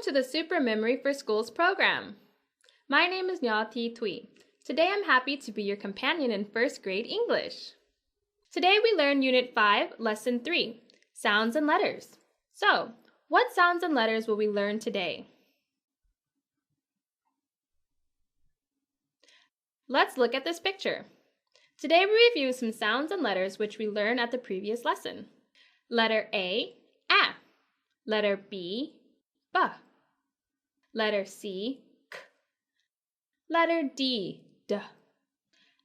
to the Super Memory for Schools program. My name is Nya Thi Thuy. Today I'm happy to be your companion in first grade English. Today we learn Unit 5, Lesson 3, Sounds and Letters. So, what sounds and letters will we learn today? Let's look at this picture. Today we review some sounds and letters which we learned at the previous lesson. Letter A, A. Letter B, B. Letter C, K. Letter D, D.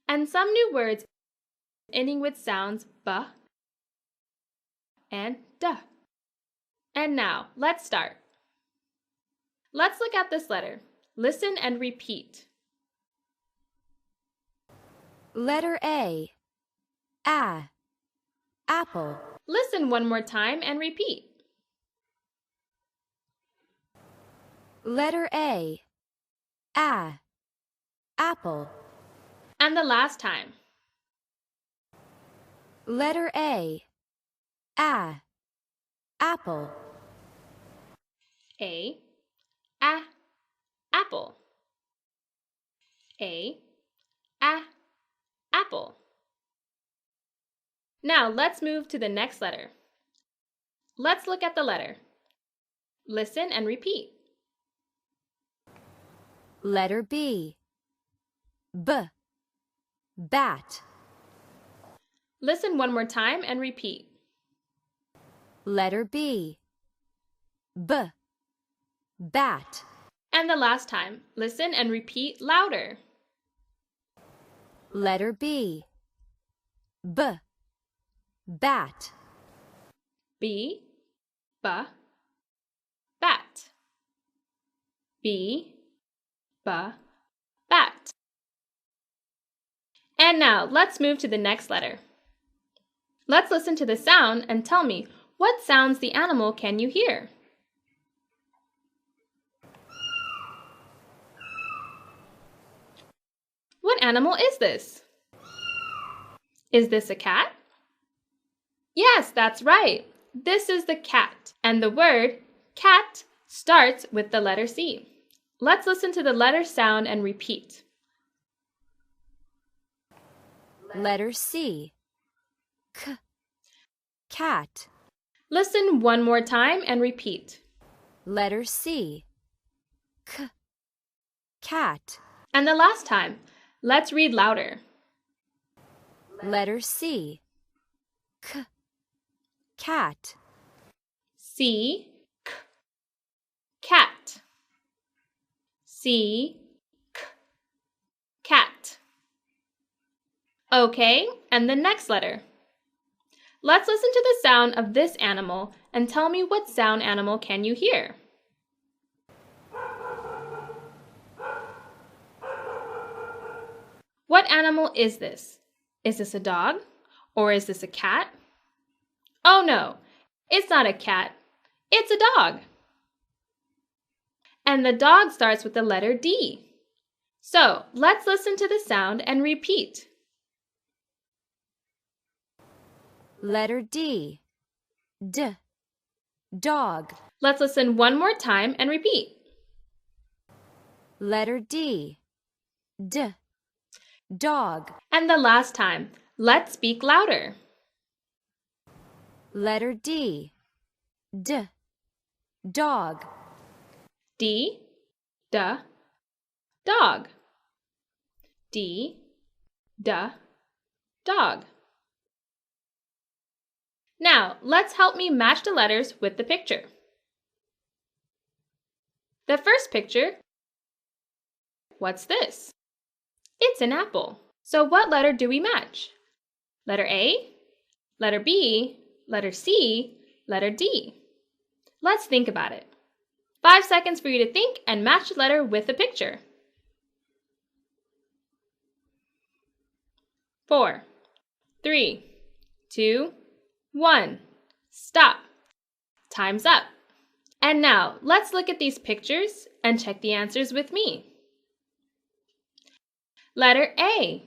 And some new words ending with sounds B and D. And now, let's start. Let's look at this letter. Listen and repeat. Letter A, apple. Listen one more time and repeat. Letter A, apple. And the last time. Letter A, apple. A, apple. A, apple. Now let's move to the next letter. Let's look at the letter. Listen and repeat. Letter B, bat. Listen one more time and repeat. Letter B, bat. And the last time, listen and repeat louder. Letter B, bat. B, bat. B, bat. And now, let's move to the next letter. Let's listen to the sound and tell me, what sounds the animal can you hear? What animal is this? Is this a cat? Yes, that's right. This is the cat, and the word cat starts with the letter C. Let's listen to the letter sound and repeat. Letter C, cat. Listen one more time and repeat. Letter C, cat. And the last time, let's read louder. Letter C, cat. C, cat. C, cat. Okay, and the next letter. Let's listen to the sound of this animal and tell me what sound animal can you hear? What animal is this? Is this a dog? Or is this a cat? Oh no, it's not a cat. It's a dog. And the dog starts with the letter D. So let's listen to the sound and repeat. Letter D, dog. Let's listen one more time and repeat. Letter D, dog. And the last time, let's speak louder. Letter D, dog. D, dog. D, dog. Now, let's help me match the letters with the picture. The first picture, what's this? It's an apple. So what letter do we match? Letter A, letter B, letter C, letter D. Let's think about it. 5 seconds for you to think and match the letter with the picture. 4, 3, 2, 1. Stop. Time's up. And now, let's look at these pictures and check the answers with me. Letter A,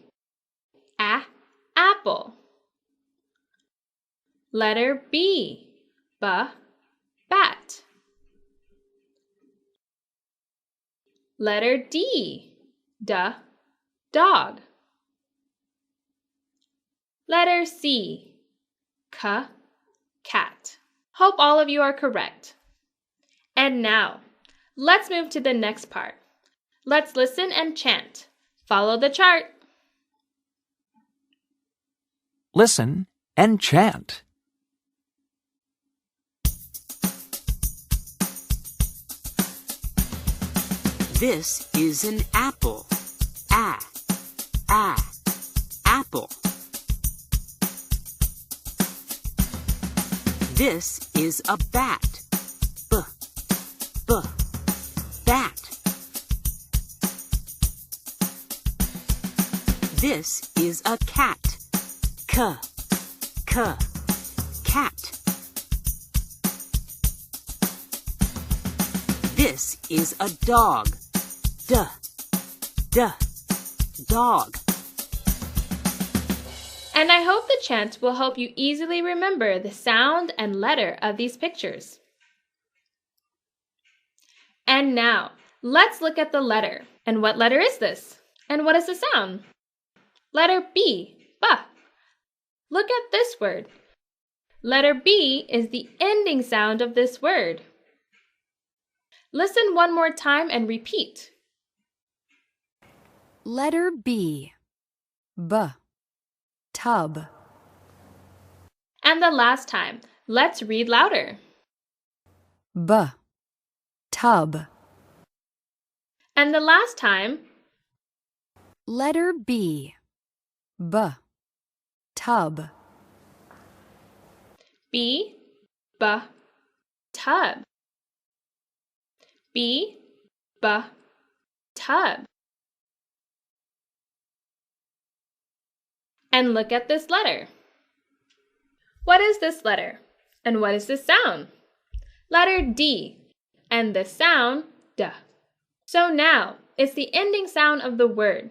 apple. Letter B, bat. Letter D, dog. Letter C, cat. Hope all of you are correct. And now, let's move to the next part. Let's listen and chant. Follow the chart. Listen and chant. This is an apple. Apple. This is a bat. Bat. This is a cat. Cat. This is a dog. Dog. And I hope the chant will help you easily remember the sound and letter of these pictures. And now, let's look at the letter. And what letter is this? And what is the sound? Letter B, ba. Look at this word. Letter B is the ending sound of this word. Listen one more time and repeat. Letter B. Tub. And the last time, let's read louder. Tub. And the last time, Letter B. Tub. B, tub. B, tub. And look at this letter. What is this letter? And what is this sound? Letter D, and the sound D. So now, it's the ending sound of the word.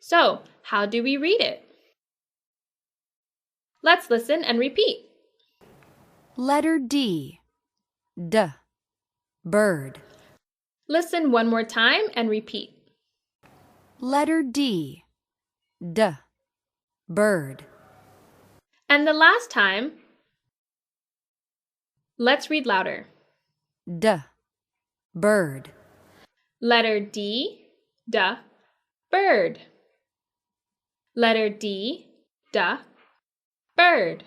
So, how do we read it? Let's listen and repeat. Letter D. Bird. Listen one more time and repeat. Letter D. Bird. And the last time, let's read louder. Bird. Letter D, bird. Letter D, bird.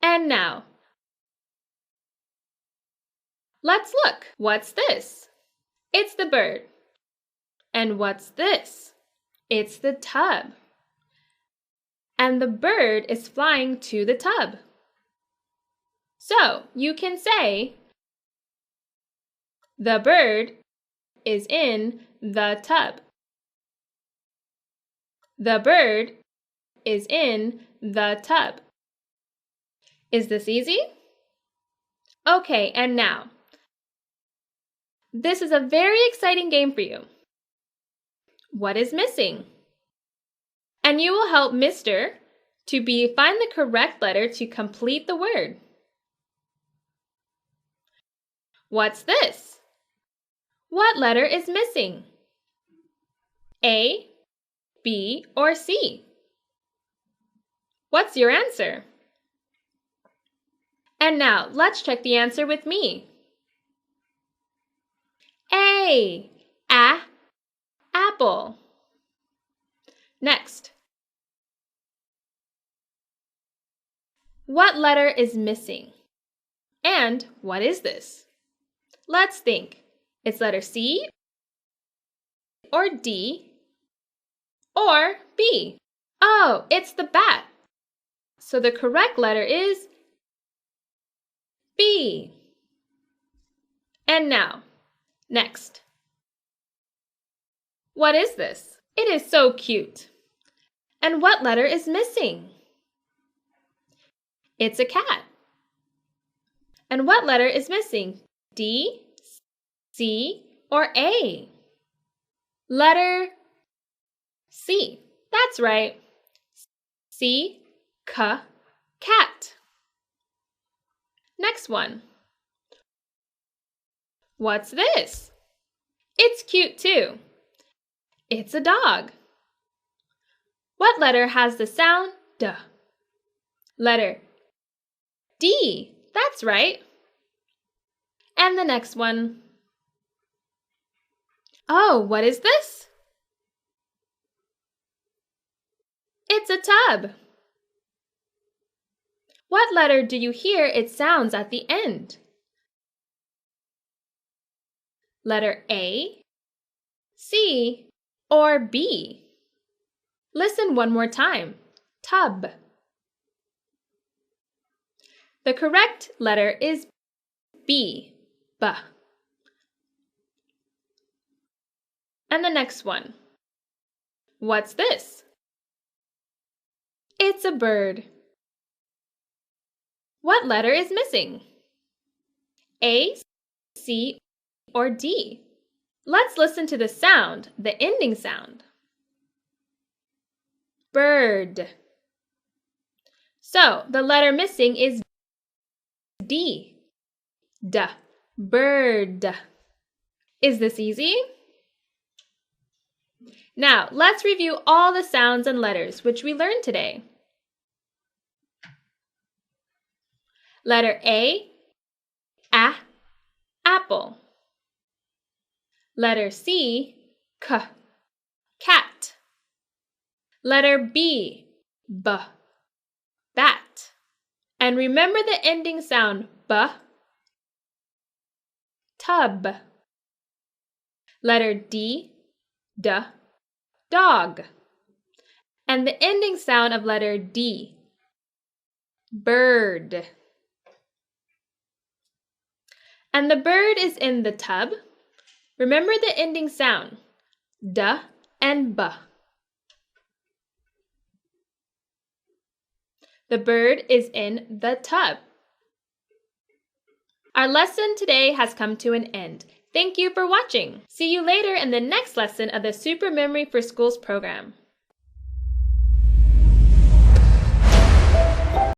And now, let's look. What's this? It's the bird. And what's this? It's the tub. And the bird is flying to the tub. So, you can say, the bird is in the tub. The bird is in the tub. Is this easy? Okay, and now, this is a very exciting game for you. What is missing? And you will help Mr. to find the correct letter to complete the word. What's this? What letter is missing? A, B, or C? What's your answer? And now, let's check the answer with me. A, apple. Next. What letter is missing? And what is this? Let's think. It's letter C, or D, or B. Oh, it's the bat. So the correct letter is B. And now, next. What is this? It is so cute. And what letter is missing? It's a cat. And what letter is missing? D, C, or A? Letter C. That's right. C, cat. Next one. What's this? It's cute too. It's a dog. What letter has the sound D? Letter D. That's right. And the next one. Oh, what is this? It's a tub. What letter do you hear it sounds at the end? Letter A, C, or B? Listen one more time. Tub. The correct letter is B. B. And the next one. What's this? It's a bird. What letter is missing? A, C, or D? Let's listen to the sound, the ending sound. Bird. So, the letter missing is D. D. Bird. Is this easy? Now, let's review all the sounds and letters which we learned today. Letter A, apple. Letter C, cat. Letter B, bat. And remember the ending sound B, tub. Letter D, dog. And the ending sound of letter D, bird. And the bird is in the tub. Remember the ending sound, D and B. The bird is in the tub. Our lesson today has come to an end. Thank you for watching. See you later in the next lesson of the Super Memory for Schools program.